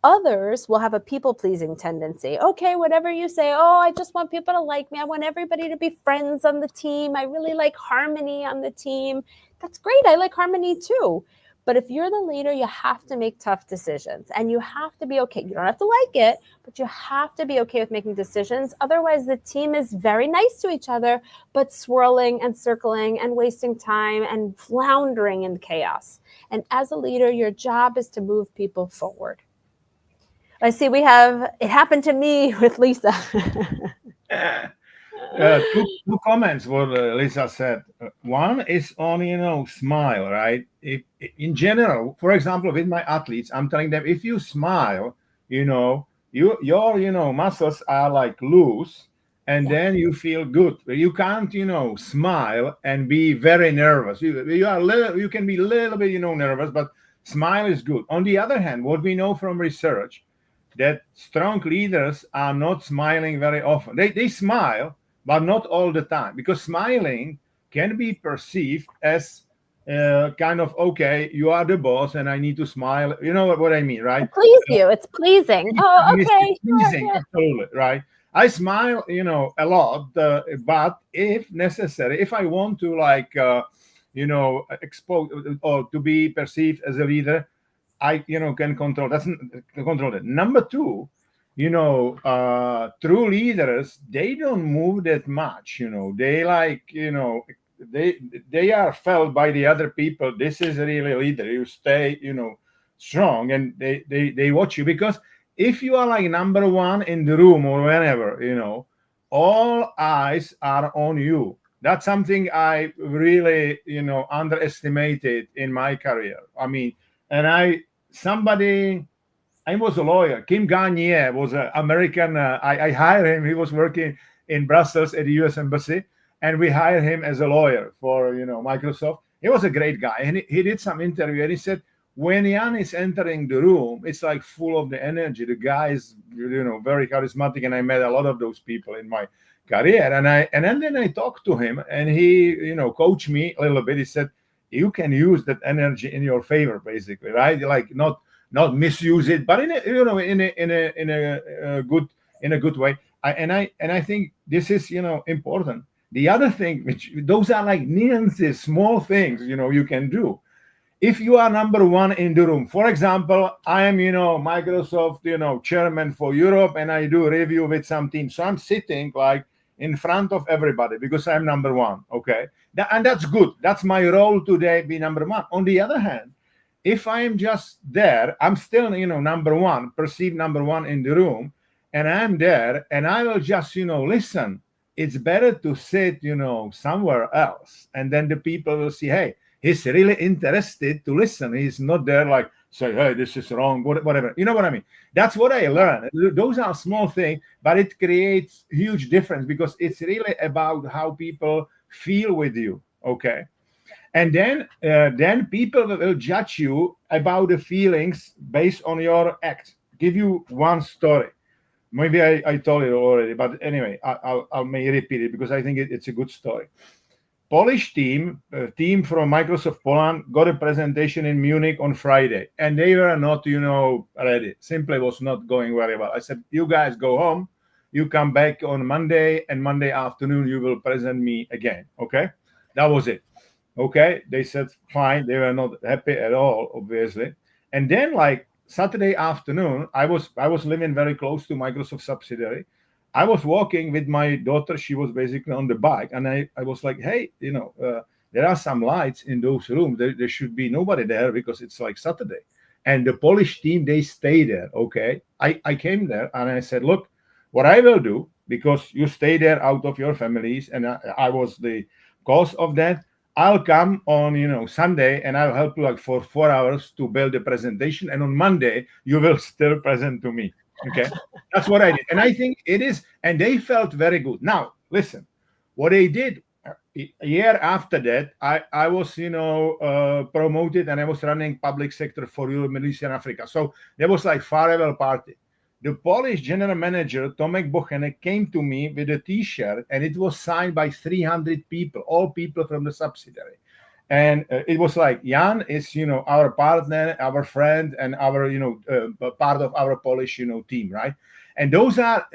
Others will have a people-pleasing tendency. Okay, whatever you say, oh, I just want people to like me. I want everybody to be friends on the team. I really like harmony on the team. That's great. I like harmony too. But if you're the leader, you have to make tough decisions, and you have to be okay. You don't have to like it, but you have to be okay with making decisions. Otherwise, the team is very nice to each other, but swirling and circling and wasting time and floundering in chaos. And as a leader, your job is to move people forward. I see we have, it happened to me with Lisa. Two comments what Lisa said. One is on smile, right? If in general, for example, with my athletes, I'm telling them, if you smile, your muscles are like loose, and then you feel good. You can't smile and be very nervous. You can be a little bit nervous, but smile is good. On the other hand, what we know from research, that strong leaders are not smiling very often. They smile, but not all the time, because smiling can be perceived as kind of, okay, you are the boss and I need to smile. You know what I mean, right? Please you. It's pleasing. Oh, okay. Pleasing, Sure, absolutely, right? I smile, a lot, but if necessary, if I want to expose or to be perceived as a leader, I can control. That's control it. Number two, true leaders, they don't move that much. They they they are felt by the other people. This is really a leader. You stay strong, and they watch you, because if you are like number one in the room or whenever, all eyes are on you. That's something I really underestimated in my career. I mean, and I was a lawyer. Kim Gagne was an American. I hired him. He was working in Brussels at the U.S. Embassy, and we hired him as a lawyer for Microsoft. He was a great guy, and he did some interview, and he said, when Jan is entering the room, it's like full of the energy. The guy is very charismatic, and I met a lot of those people in my career. And then I talked to him, and he coached me a little bit. He said, you can use that energy in your favor, basically, right? Like not misuse it, but in a good way. I think this is important. The other thing, which those are like nuances, small things you can do. If you are number one in the room, for example, I am Microsoft chairman for Europe, and I do review with some team, so I'm sitting like in front of everybody because I'm number one. Okay, and that's good. That's my role today, be number one. On the other hand, if I am just there, I'm still number one, perceived number one in the room, and I'm there, and I will just listen. It's better to sit somewhere else, and then the people will see, hey, he's really interested to listen. He's not there like say, hey, this is wrong, whatever. You know what I mean? That's what I learned. Those are small things, but it creates huge difference, because it's really about how people feel with you. Okay. And then people will judge you about the feelings based on your act. Give you one story. maybe I told it already, but anyway, I'll may repeat it because I think it's a good story. Polish team, team from Microsoft Poland, got a presentation in Munich on Friday, and they were not, ready. Simply was not going very well. I said, "You guys go home. You come back on Monday, and Monday afternoon you will present me again." Okay, that was it. Okay, they said fine. They were not happy at all, obviously. And then, like Saturday afternoon, I was living very close to Microsoft subsidiary. I was walking with my daughter. She was basically on the bike, and I was like, "Hey, there are some lights in those rooms. There should be nobody there because it's like Saturday." And the Polish team, they stay there. Okay, I came there and I said, "Look, what I will do, because you stay there out of your families, and I was the cause of that. I'll come on, Sunday, and I'll help you like for 4 hours to build the presentation. And on Monday, you will still present to me." Okay, that's what I did, and I think it is. And they felt very good. Now, listen, what they did a year after that, I was, promoted, and I was running public sector for Europe, Middle East, and Africa. So there was like farewell party. The Polish general manager, Tomek Bochenek, came to me with a T-shirt, and it was signed by 300 people, all people from the subsidiary. And it was like, Jan is, our partner, our friend, and our, part of our Polish, team, right? And those are,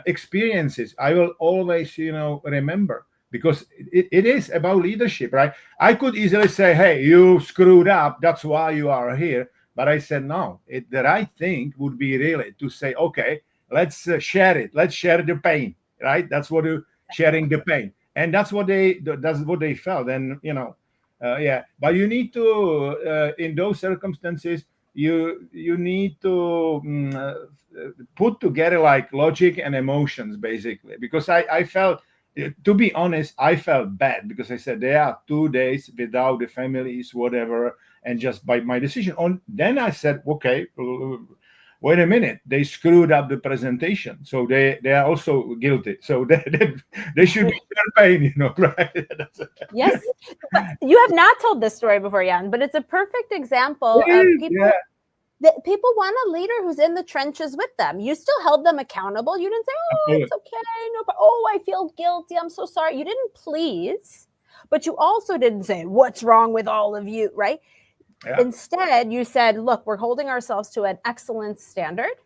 experiences I will always, remember, because it is about leadership, right? I could easily say, "Hey, you screwed up. That's why you are here." But I said, no, the right thing would be really to say, "Okay, let's share it. Let's share the pain," right? That's what sharing the pain. And that's what they felt. And, yeah, but you need to, in those circumstances, you need to put together like logic and emotions, basically, because I felt, to be honest, I felt bad because I said there are 2 days without the families, whatever, and just by my decision. On then I said, okay, wait a minute, they screwed up the presentation, so they are also guilty. So they should be paying, right? Yes, you have not told this story before, Jan, but it's a perfect example of people. Yeah. That people want a leader who's in the trenches with them. You still held them accountable. You didn't say, "Oh, it's okay, no, oh, I feel guilty. I'm so sorry." You didn't please, but you also didn't say, "What's wrong with all of you?" Right? Yeah. Instead, you said, "Look, we're holding ourselves to an excellence standard,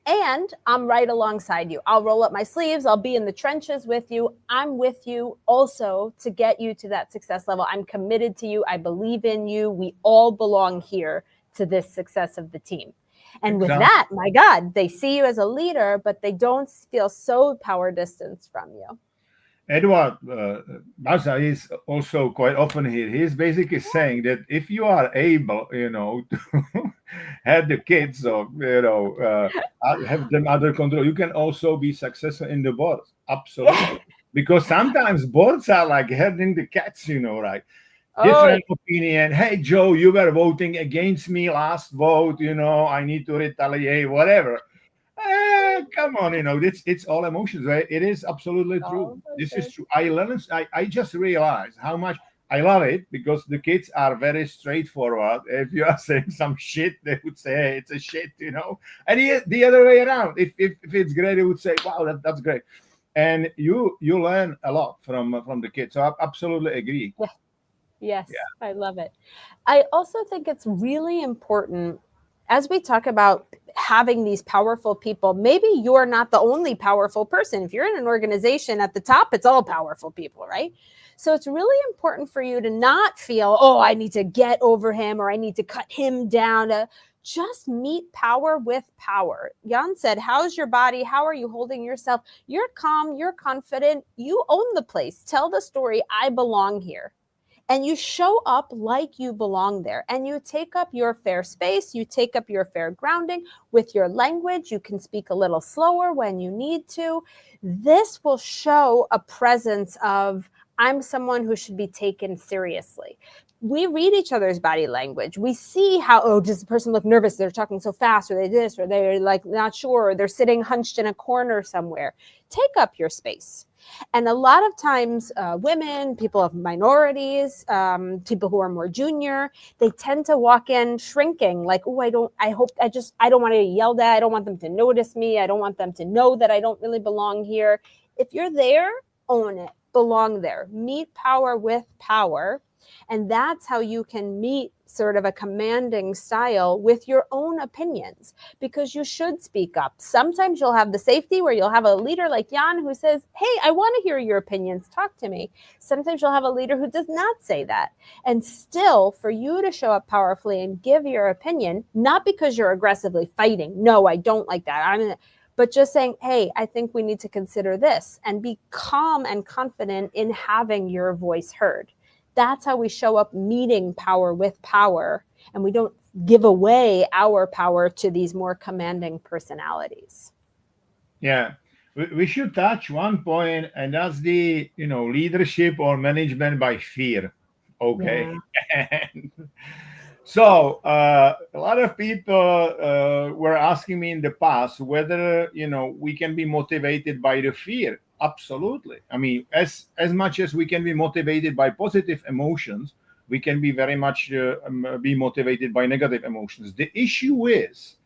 and I'm right alongside you. I'll roll up my sleeves. I'll be in the trenches with you. I'm with you also to get you to that success level. I'm committed to you. I believe in you. We all belong here to this success of the team." And with that, my God, they see you as a leader, but they don't feel so power distance from you. Edward Baza is also quite often here. He's basically saying that if you are able, to have the kids, or have them under control, you can also be successful in the boards. Absolutely, because sometimes boards are like herding the cats, right? Different opinion. "Hey, Joe, you were voting against me last vote. I need to retaliate, whatever." Come on, it's all emotions, right? It is absolutely true. This is true. I just realized how much I love it, because the kids are very straightforward. If you are saying some shit, they would say, "Hey, it's a shit," And the other way around. If it's great, they would say, "Wow, that's great." And you learn a lot from the kids. So I absolutely agree. Yes, I love it. I also think it's really important, as we talk about having these powerful people, maybe you're not the only powerful person. If you're in an organization at the top, it's all powerful people, right? So it's really important for you to not feel, "Oh, I need to get over him," or "I need to cut him down." Just meet power with power. Jan said, "How's your body? How are you holding yourself? You're calm, you're confident, you own the place. Tell the story, I belong here." And you show up like you belong there, and you take up your fair space, you take up your fair grounding with your language. You can speak a little slower when you need to. This will show a presence of, "I'm someone who should be taken seriously." we read each other's body language. We see how, oh, does the person look nervous? They're talking so fast, or they this, or they're like not sure, or they're sitting hunched in a corner somewhere. Take up your space. And a lot of times, women, people of minorities, people who are more junior, they tend to walk in shrinking, like, oh, I don't want to get yelled at. I don't want them to notice me. I don't want them to know that I don't really belong here. If you're there, own it, belong there, meet power with power. And that's how you can meet sort of a commanding style with your own opinions, because you should speak up. Sometimes you'll have the safety where you'll have a leader like Jan who says, hey, I want to hear your opinions. Talk to me. Sometimes you'll have a leader who does not say that. And still, for you to show up powerfully and give your opinion, not because you're aggressively fighting. No, I don't like that. But just saying, hey, I think we need to consider this, and be calm and confident in having your voice heard. That's how we show up meeting power with power, and we don't give away our power to these more commanding personalities. Yeah, we should touch one point, and that's the leadership or management by fear. Okay. Yeah. So a lot of people were asking me in the past whether we can be motivated by the fear. Absolutely. I mean, as much as we can be motivated by positive emotions, we can be very much be motivated by negative emotions. The issue is,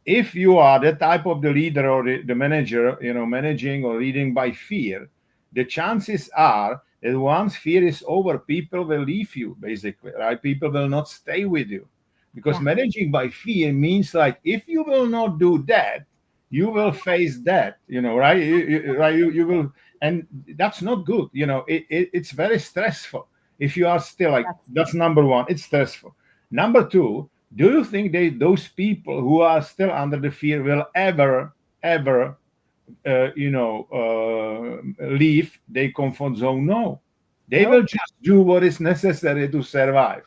if you are the type of the leader or the manager, managing or leading by fear, the chances are that once fear is over, people will leave you, basically, right? People will not stay with you, because managing by fear means, like, if you will not do that, you will face that, right? You will, and that's not good. It's very stressful. If you are still like, that's number one, it's stressful. Number two, do you think those people who are still under the fear will ever leave their comfort zone? No, they will just do what is necessary to survive.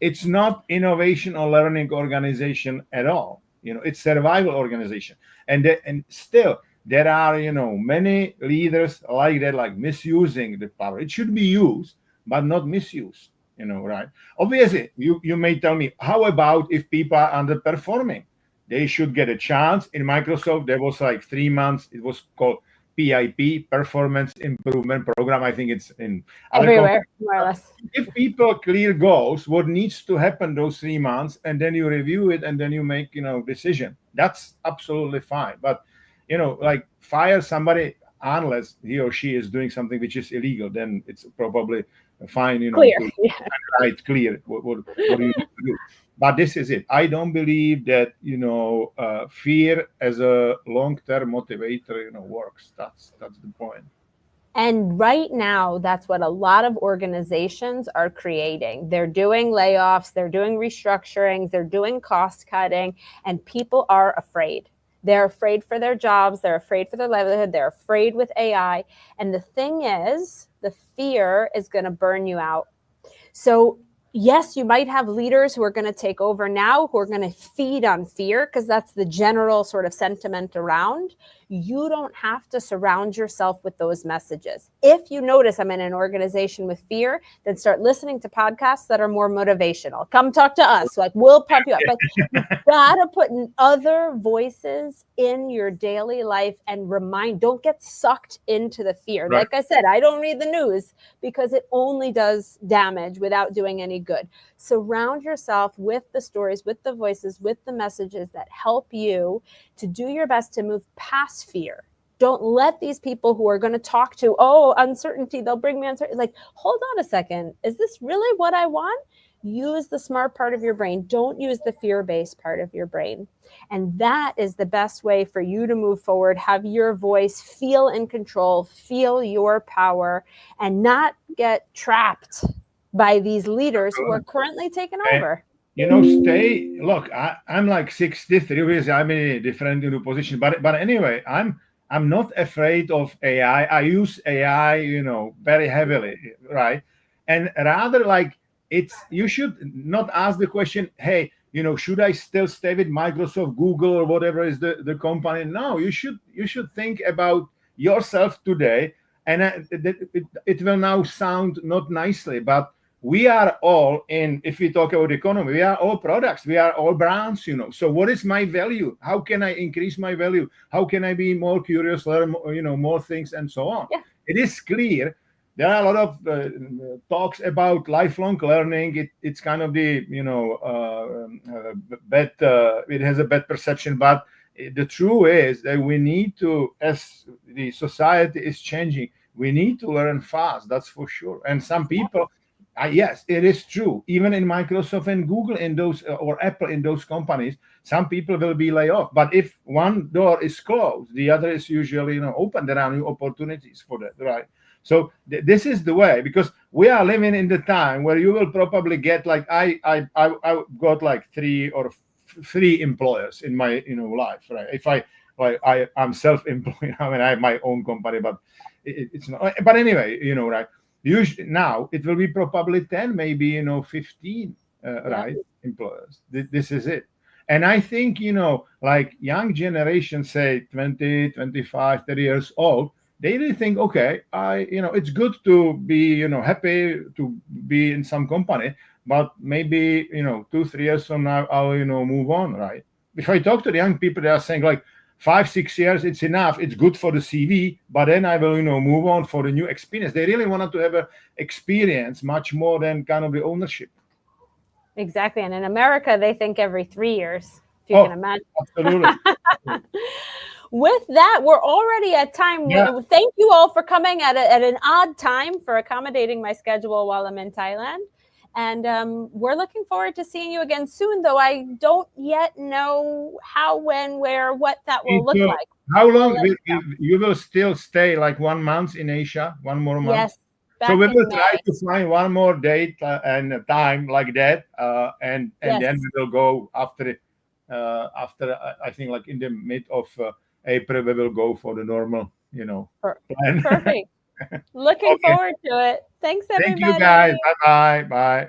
It's not innovation or learning organization at all. It's survival organization. And still there are many leaders like that, like misusing the power. It should be used, but not misused. Right? Obviously, you may tell me, how about if people are underperforming? They should get a chance. In Microsoft, there was like 3 months. It was called PIP, Performance Improvement Program. I think it's in other everywhere, more or less. If people clear goals, what needs to happen those 3 months, and then you review it, and then you make decision. That's absolutely fine. But like, fire somebody unless he or she is doing something which is illegal, then it's probably fine. Clear. Right, clear what you need to do. But this is it. I don't believe that fear as a long-term motivator works. That's the point. And right now, that's what a lot of organizations are creating. They're doing layoffs, they're doing restructurings, they're doing cost cutting, and people are afraid. They're afraid for their jobs, they're afraid for their livelihood, they're afraid with AI. And the thing is, the fear is going to burn you out. So yes, you might have leaders who are going to take over now, who are going to feed on fear, because that's the general sort of sentiment around. You don't have to surround yourself with those messages. If you notice I'm in an organization with fear, then start listening to podcasts that are more motivational. Come talk to us. Like, we'll pump you up. But you gotta put other voices in your daily life and don't get sucked into the fear. Right. Like I said, I don't read the news because it only does damage without doing any good. Surround yourself with the stories, with the voices, with the messages that help you to do your best to move past fear. Don't let these people who are going to talk to, uncertainty, they'll bring me uncertainty. Like, hold on a second. Is this really what I want? Use the smart part of your brain. Don't use the fear-based part of your brain. And that is the best way for you to move forward, have your voice, feel in control, feel your power, and not get trapped by these leaders who are currently taking over. Look, I'm like 63 years. I'm in a different position, but anyway, I'm not afraid of AI. I use AI, very heavily, right? And rather, like, you should not ask the question, hey, should I still stay with Microsoft, Google, or whatever is the company? No, you should think about yourself today, and it will now sound not nicely, but we are all in, if we talk about economy, we are all products, we are all brands, so what is my value? How can I increase my value? How can I be more curious, learn more things, and so on? Yeah. It is clear there are a lot of talks about lifelong learning. It's kind of the bad, it has a bad perception, but the truth is that we need to, as the society is changing, we need to learn fast, that's for sure. And some people, yes, it is true. Even in Microsoft and Google, in those or Apple, in those companies, some people will be laid off. But if one door is closed, the other is usually open. There are new opportunities for that, right? So this is the way, because we are living in the time where you will probably get, like, I got like three employers in my life, right? If I'm self-employed, I mean, I have my own company, but it's not. But anyway, right? Usually now it will be probably 10, maybe 15, right? Employers. This is it. And I think, like young generation, say 20, 25, 30 years old, they really think, okay, it's good to be, happy to be in some company, but maybe, 2, 3 years from now, I'll, move on, right? If I talk to the young people, they are saying like 5, 6 years, it's enough. It's good for the CV, but then I will, move on for the new experience. They really wanted to have an experience much more than kind of the ownership. Exactly. And in America, they think every 3 years, if you can imagine. Absolutely. With that, we're already at time. Yeah. Thank you all for coming at an odd time, for accommodating my schedule while I'm in Thailand. And we're looking forward to seeing you again soon, though I don't yet know how, when, where, what that will look like. How long you will still stay? Like 1 month in Asia? 1 more month? Yes. So we will try to find one more date and a time like that, and then we will go after I think like in the mid of April we will go for the normal, plan. Perfect. Looking forward to it. Thanks, everybody. Thank you, guys. Bye.